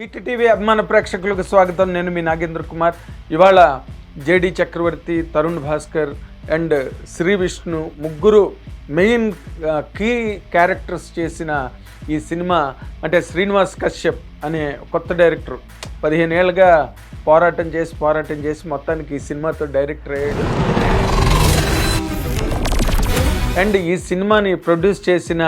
Hit TV అభిమాన ప్రేక్షకులకు స్వాగతం. నేను మీ నాగేంద్ర కుమార్. ఇవాళ జేడి చక్రవర్తి, తరుణ్ భాస్కర్ అండ్ శ్రీ విష్ణు ముగ్గురు మెయిన్ కీ క్యారెక్టర్స్ చేసిన ఈ సినిమా అంటే శ్రీనివాస్ కశ్యప్ అనే కొత్త డైరెక్టర్ 15 ఏళ్ళుగా పోరాటం చేసి మొత్తానికి ఈ సినిమాతో డైరెక్టర్ అయ్యాడు. అండ్ ఈ సినిమాని ప్రొడ్యూస్ చేసిన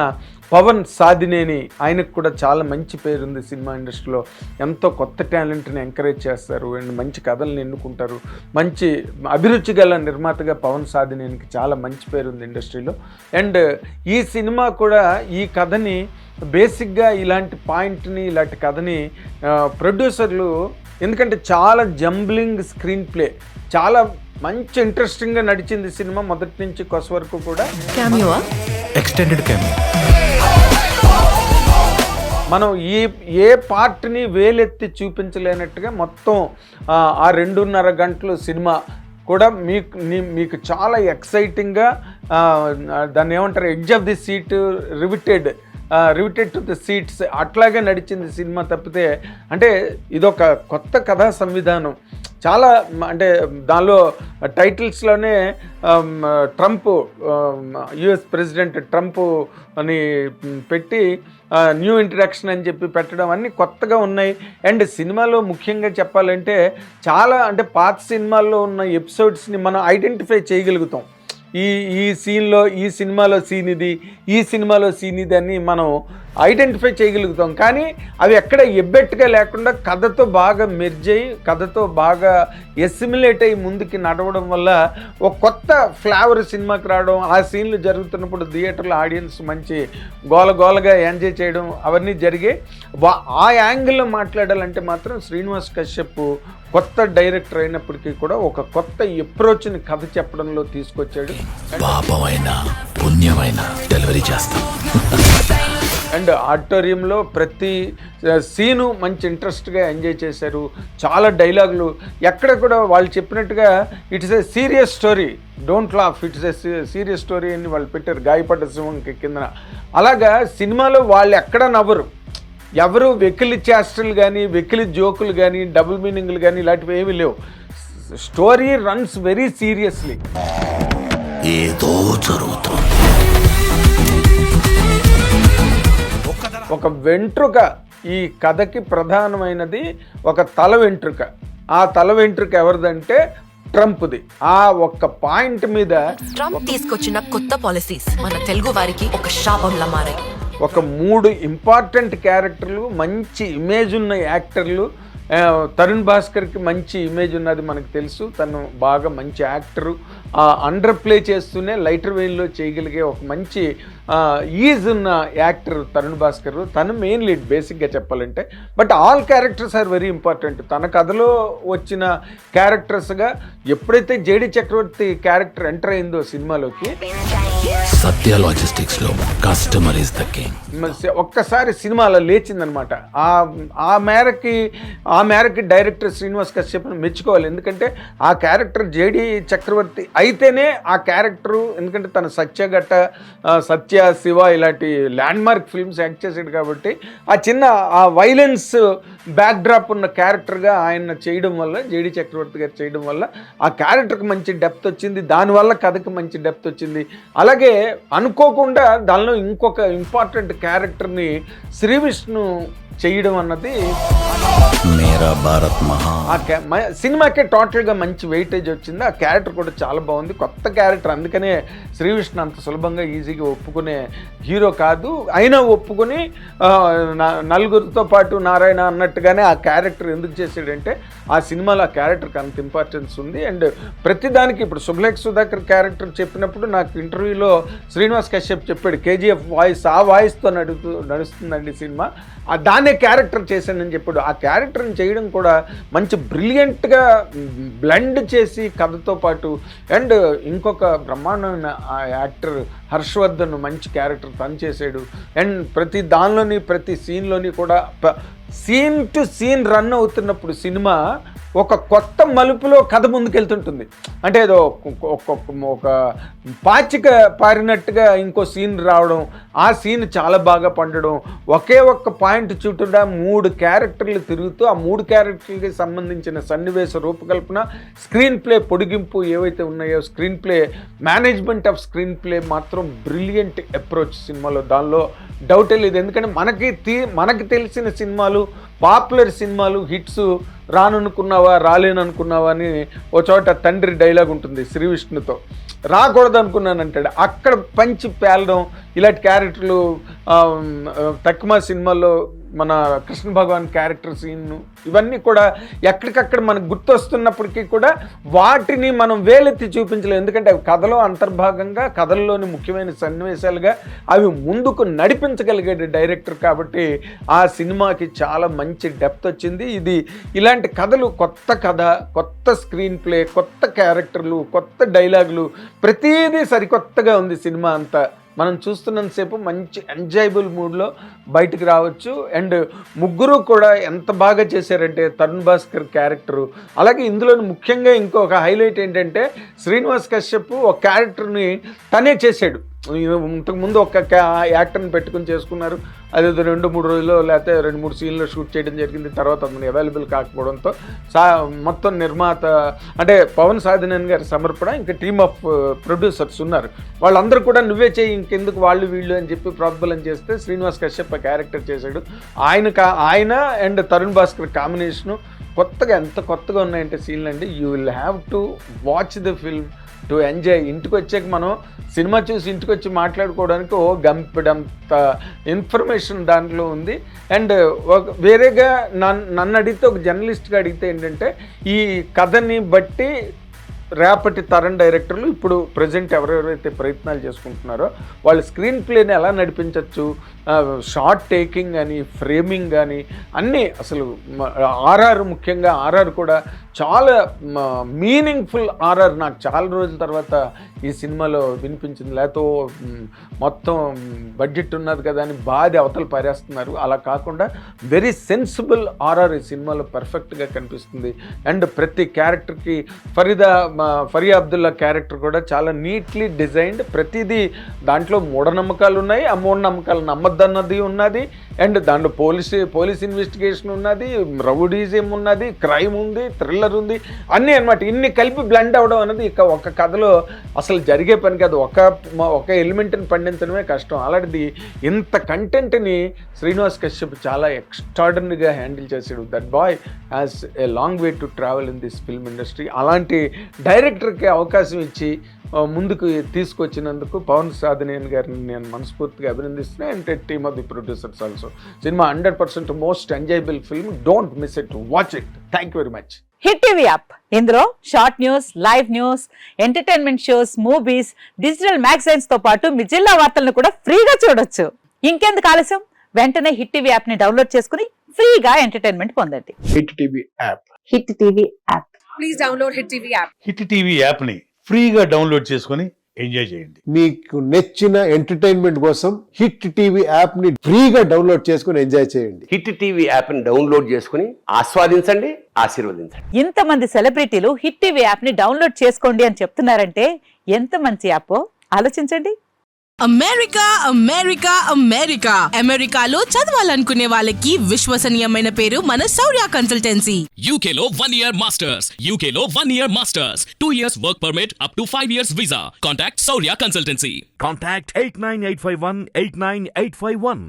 పవన్ సాధినేని, ఆయనకు కూడా చాలా మంచి పేరుంది సినిమా ఇండస్ట్రీలో. ఎంతో కొత్త టాలెంట్ని ఎంకరేజ్ చేస్తారు అండ్ మంచి కథలను ఎన్నుకుంటారు. మంచి అభిరుచి గల నిర్మాతగా పవన్ సాధినేనికి చాలా మంచి పేరుంది ఇండస్ట్రీలో. అండ్ ఈ సినిమా కూడా ఈ కథని బేసిక్గా ఇలాంటి కథని ప్రొడ్యూసర్లు, ఎందుకంటే చాలా జంబ్లింగ్ స్క్రీన్ ప్లే, చాలా మంచి ఇంట్రెస్టింగ్గా నడిచింది సినిమా మొదటి నుంచి కొస వరకు కూడా. ఎక్స్టెండెడ్ క్యామియో మనం ఏ పార్ట్ని వేలెత్తి చూపించలేనట్టుగా మొత్తం ఆ 2.5 గంటలు సినిమా కూడా మీకు చాలా ఎక్సైటింగ్గా, దాన్ని ఏమంటారు, edge of the seat, riveted to the seats అట్లాగే నడిచింది సినిమా. తప్పితే అంటే ఇదొక కొత్త కథా సంవిధానం. చాలా అంటే దానిలో టైటిల్స్లోనే ట్రంప్, యుఎస్ ప్రెసిడెంట్ ట్రంప్ అని పెట్టి న్యూ ఇంట్రడక్షన్ అని చెప్పి పెట్టడం అన్నీ కొత్తగా ఉన్నాయి. అండ్ సినిమాలో ముఖ్యంగా చెప్పాలంటే చాలా అంటే పాత సినిమాల్లో ఉన్న ఎపిసోడ్స్ని మనం ఐడెంటిఫై చేయగలుగుతాం. ఈ సినిమాలో సీన్ ఇది, ఈ సినిమాలో సీన్ ఇది అని మనం ఐడెంటిఫై చేయగలుగుతాం. కానీ అవి ఎక్కడ ఎబ్బెట్టుగా లేకుండా కథతో బాగా మెర్జ్ అయ్యి, కథతో బాగా ఎసిమిలేట్ అయ్యి ముందుకి నడవడం వల్ల ఒక కొత్త ఫ్లేవర్ సినిమాకి రావడం, ఆ సీన్లు జరుగుతున్నప్పుడు థియేటర్లో ఆడియన్స్ మంచి గోలగా ఎంజాయ్ చేయడం అవన్నీ జరిగాయి. ఆ యాంగిల్లో మాట్లాడాలంటే మాత్రం శ్రీనివాస్ కశ్యప్ కొత్త డైరెక్టర్ అయినప్పటికీ కూడా ఒక కొత్త అప్రోచ్ని కథ చెప్పడంలో తీసుకొచ్చాడు. పాపమైన పుణ్యమైన డెలివరీ చేస్తాం. అండ్ ఆడిటోరియంలో ప్రతి సీను మంచి ఇంట్రెస్ట్గా ఎంజాయ్ చేశారు. చాలా డైలాగులు, ఎక్కడ కూడా వాళ్ళు చెప్పినట్టుగా it's a serious story, don't laugh, it's a serious story అని వాళ్ళు పెట్టారు గాయపడ్డ సింహంకి కిందన. అలాగా సినిమాలో వాళ్ళు ఎక్కడ నవ్వరు, ఎవరు వెకిలి చేష్టలు కానీ, వెకిలి జోకులు కానీ, డబుల్ మీనింగ్లు కానీ ఇలాంటివి ఏమీ లేవు. Story runs very seriously. ఏదో జరుగుతుంది. ఒక వెంట్రుక ఈ కథకి ప్రధానమైనది, ఒక తల వెంట్రుక. ఆ తల వెంట్రుక ఎవరిదంటే ట్రంప్ది. ఆ ఒక్క పాయింట్ మీద ట్రంప్ తీసుకొచ్చిన కొత్త పాలసీస్ మన తెలుగు వారికి ఒక శాపంలా మారాయి. ఒక 3 ఇంపార్టెంట్ క్యారెక్టర్లు, మంచి ఇమేజ్ ఉన్న యాక్టర్లు. తరుణ్ భాస్కర్కి మంచి ఇమేజ్ ఉన్నది మనకు తెలుసు, తను బాగా మంచి యాక్టరు. అండర్ ప్లే చేస్తూనే లైటర్ వెయిన్లో చేయగలిగే ఒక మంచి ఈజ్ ఉన్న యాక్టర్ తరుణ్ భాస్కర్. తను మెయిన్ లీడ్ బేసిక్గా చెప్పాలంటే. But all characters are very important. తన కథలో వచ్చిన క్యారెక్టర్స్గా ఎప్పుడైతే జేడి చక్రవర్తి క్యారెక్టర్ ఎంటర్ అయిందో సినిమాలోకి, సత్య లాజిస్టిక్స్ లో కస్టమర్ ఇస్ ద కింగ్, ఒక్కసారి సినిమాలో లేచిందనమాట. ఆ మేరకి డైరెక్టర్ శ్రీనివాస్ కశ్యప్ని మెచ్చుకోవాలి. ఎందుకంటే ఆ క్యారెక్టర్ జేడి చక్రవర్తి అయితేనే ఆ క్యారెక్టరు, ఎందుకంటే తన సత్య, శివ ఇలాంటి ల్యాండ్ మార్క్ ఫిల్మ్స్ యాక్ట్ చేసాడు కాబట్టి ఆ వైలెన్స్ బ్యాక్డ్రాప్ ఉన్న క్యారెక్టర్గా ఆయన చేయడం వల్ల, జేడి చక్రవర్తి గారు చేయడం వల్ల ఆ క్యారెక్టర్కి మంచి డెప్త్ వచ్చింది. దానివల్ల కథకి మంచి డెప్త్ వచ్చింది. అలాగే అనుకోకుండా దానిలో ఇంకొక ఇంపార్టెంట్ క్యారెక్టర్ని శ్రీ విష్ణు చేయడం అన్నది మేరా భారత్ మహా సినిమాకే టోటల్గా మంచి వెయిటేజ్ వచ్చింది. ఆ క్యారెక్టర్ కూడా చాలా బాగుంది, కొత్త క్యారెక్టర్. అందుకనే శ్రీ విష్ణు అంత సులభంగా ఈజీగా ఒప్పుకునే హీరో కాదు. అయినా ఒప్పుకొని నలుగురితో పాటు నారాయణ అన్నట్టుగానే ఆ క్యారెక్టర్ ఎందుకు చేసాడంటే ఆ సినిమాలో ఆ క్యారెక్టర్కి అంత ఇంపార్టెన్స్ ఉంది. అండ్ ప్రతిదానికి ఇప్పుడు శుభలేఖ సుధాకర్ క్యారెక్టర్ చెప్పినప్పుడు నాకు ఇంటర్వ్యూలో శ్రీనివాస్ కశ్యప్ చెప్పాడు, కేజీఎఫ్ వాయిస్, ఆ వాయిస్తో నడుస్తుందండి సినిమా, దాన్నే క్యారెక్టర్ చేశానని చెప్పాడు. ఆ క్యారెక్టర్ని చేయడం కూడా మంచి బ్రిలియంట్గా బ్లెండ్ చేసి కథతో పాటు. అండ్ ఇంకొక బ్రహ్మాండమైన ఆ యాక్టర్ హర్షవర్ధన్ మంచి క్యారెక్టర్ తను చేశాడు. అండ్ ప్రతి దానిలోని, ప్రతి సీన్లోని కూడా సీన్ టు సీన్ రన్ అవుతున్నప్పుడు సినిమా ఒక కొత్త మలుపులో కథ ముందుకెళ్తుంటుంది. అంటే ఏదో ఒక పాచిక పారినట్టుగా ఇంకో సీన్ రావడం, ఆ సీన్ చాలా బాగా పండడం, ఒకే ఒక్క పాయింట్ చుట్టూరా 3 క్యారెక్టర్లు తిరుగుతూ ఆ 3 క్యారెక్టర్లకి సంబంధించిన సన్నివేశ రూపకల్పన, స్క్రీన్ ప్లే పొడిగింపు ఏవైతే ఉన్నాయో, screen play management off screen play మాత్రం బ్రిలియంట్ అప్రోచ్ సినిమాలో, దానిలో డౌటే లేదు. ఎందుకంటే మనకి తెలిసిన సినిమాలు, పాపులర్ సినిమాలు హిట్స్ రాననుకున్నావా రాలేననుకున్నావా అని ఓ చోట తండ్రి డైలాగ్ ఉంటుంది శ్రీ విష్ణుతో, రాకూడదు అనుకున్నాను అంటాడు. అక్కడ పంచి పేలడం, ఇలాంటి క్యారెక్టర్లు తక్కువ సినిమాల్లో మన కృష్ణ భగవాన్ క్యారెక్టర్ సీన్, ఇవన్నీ కూడా ఎక్కడికక్కడ మనకు గుర్తొస్తున్నప్పటికీ కూడా వాటిని మనం వేలెత్తి చూపించలేము. ఎందుకంటే అవి కథలో అంతర్భాగంగా, కథల్లోని ముఖ్యమైన సన్నివేశాలుగా అవి ముందుకు నడిపించగలిగాడు డైరెక్టర్. కాబట్టి ఆ సినిమాకి చాలా మంచి డెప్త్ వచ్చింది. ఇలాంటి కథలు, కొత్త కథ, కొత్త స్క్రీన్ ప్లే, కొత్త క్యారెక్టర్లు, కొత్త డైలాగులు, ప్రతిదీ సరికొత్తగా ఉంది సినిమా అంతా. మనం చూస్తున్నంతసేపు మంచి ఎంజాయబుల్ మూడ్లో బయటకు రావచ్చు. అండ్ ముగ్గురు కూడా ఎంత బాగా చేశారంటే, తరుణ్ భాస్కర్ క్యారెక్టరు, అలాగే ఇందులో ముఖ్యంగా ఇంకొక హైలైట్ ఏంటంటే శ్రీనివాస్ కశ్యప్ ఒక క్యారెక్టర్ని తనే చేశాడు. ఇంతకుముందు ఒక యాక్టర్ని పెట్టుకుని చేసుకున్నారు, అదే 2-3 రోజుల్లో లేకపోతే 2-3 సీన్లో షూట్ చేయడం జరిగింది. తర్వాత అతను అవైలబుల్ కాకపోవడంతో మొత్తం నిర్మాత అంటే పవన్ సాధినేని గారి సమర్పణ, ఇంకా టీమ్ ఆఫ్ ప్రొడ్యూసర్స్ ఉన్నారు, వాళ్ళందరూ కూడా నువ్వే చేయి, ఇంకెందుకు వాళ్ళు వీళ్ళు అని చెప్పి ప్రోద్బలం చేస్తే శ్రీనివాస్ కశ్యప్ క్యారెక్టర్ చేశాడు. ఆయన అండ్ తరుణ్ భాస్కర్ కాంబినేషను ఎంత కొత్తగా ఉన్నాయంటే సీన్లు అండి. You will have to watch the film to enjoy. ఇంటికి వచ్చాక మనం సినిమా చూసి ఇంటికి వచ్చి మాట్లాడుకోవడానికి గంపెడంత ఇన్ఫర్మేషన్ దాంట్లో ఉంది. అండ్ వేరేగా నన్ను అడిగితే, ఒక జర్నలిస్ట్గా అడిగితే ఏంటంటే, ఈ కథని బట్టి రేపటి తరం డైరెక్టర్లు ఇప్పుడు ప్రజెంట్ ఎవరెవరైతే ప్రయత్నాలు చేసుకుంటున్నారో వాళ్ళు స్క్రీన్ ప్లేని ఎలా నడిపించవచ్చు, షార్ట్ టేకింగ్ కానీ, ఫ్రేమింగ్ కానీ అన్నీ, అసలు ఆర్ఆర్, ముఖ్యంగా ఆర్ఆర్ కూడా చాలా మీనింగ్ఫుల్ ఆర్ఆర్ నాకు చాలా రోజుల తర్వాత ఈ సినిమాలో వినిపించింది. లేకపోతే మొత్తం బడ్జెట్ ఉన్నది కదా అని బాధ అవతల పారేస్తున్నారు, అలా కాకుండా వెరీ సెన్సిబుల్ ఆర్ఆర్ ఈ సినిమాలో పర్ఫెక్ట్గా కనిపిస్తుంది. అండ్ ప్రతి క్యారెక్టర్కి ఫరియా అబ్దుల్లా క్యారెక్టర్ కూడా చాలా నీట్లీ డిజైన్డ్. ప్రతిదీ దాంట్లో మూఢనమ్మకాలు ఉన్నాయి, ఆ మూఢనమ్మకాలు నమ్మద్దన్నది ఉన్నది, అండ్ దాంట్లో పోలీస్ ఇన్వెస్టిగేషన్ ఉన్నది, రౌడీజం ఉన్నది, క్రైమ్ ఉంది, థ్రిల్లర్ ఉంది, అన్నీ అనమాట. ఇన్ని కలిపి బ్లెండ్ అవ్వడం అనేది ఇక ఒక కథలో అసలు జరిగే పని కాదు. ఒక ఎలిమెంట్ని పండించడమే కష్టం. అలాంటిది ఇంత కంటెంట్ని శ్రీనివాస్ కశ్యప్ చాలా ఎక్స్ట్రాడనరీగా హ్యాండిల్ చేశాడు. That boy has a long way to travel in this film industry. అలాంటి డైరెక్టర్కి అవకాశం ఇచ్చి ముందుకు తీసుకొచ్చినందుకు పవన్ సాధినేని గారిని నేను మనస్ఫూర్తిగా అభినందిస్తున్నాను. And team of the producers also. Cinema 100% most enjoyable film. Don't miss it, watch it. Thank you very much. Hit TV app, ఇందులో short news, live news, entertainment shows, movies, digital magazines తో పాటు మీ జిల్లా వార్తలను కూడా ఫ్రీగా చూడొచ్చు. ఇంకెందుకు ఆలస్యం, వెంటనే హిట్ టీవీ యాప్ ని డౌన్లోడ్ చేసుకుని ఫ్రీగా ఎంటర్టైన్మెంట్ పొందండి. Hit TV app. Hit TV app. Please download hit TV app. Hit TV app ని ఫ్రీగా డౌన్లోడ్ చేసుకొని ఎంజాయ్ చేయండి. మీకు నచ్చిన ఎంటర్టైన్మెంట్ కోసం హిట్ టీవీ యాప్ ని ఫ్రీగా డౌన్లోడ్ చేసుకుని ఎంజాయ్ చేయండి. హిట్ టీవీ యాప్ ని డౌన్లోడ్ చేసుకుని ఆస్వాదించండి, ఆశీర్వదించండి. ఇంతమంది సెలబ్రిటీలు హిట్ టీవీ యాప్ ని డౌన్లోడ్ చేసుకోండి అని చెప్తున్నారంటే ఎంత మంచి యాప్ ఆలోచించండి. అమెరికా అమెరికా అమెరికా అమెరికాలో చదవాలనుకునే వాళ్ళకి విశ్వసనీయమైన పేరు మన శౌర్య కన్సల్టెన్సీ. UK లో 1 year masters, UK లో 1 year masters, 2 years work permit up to 5 years visa. Contact Saurya Consultancy. Contact 89851 89851.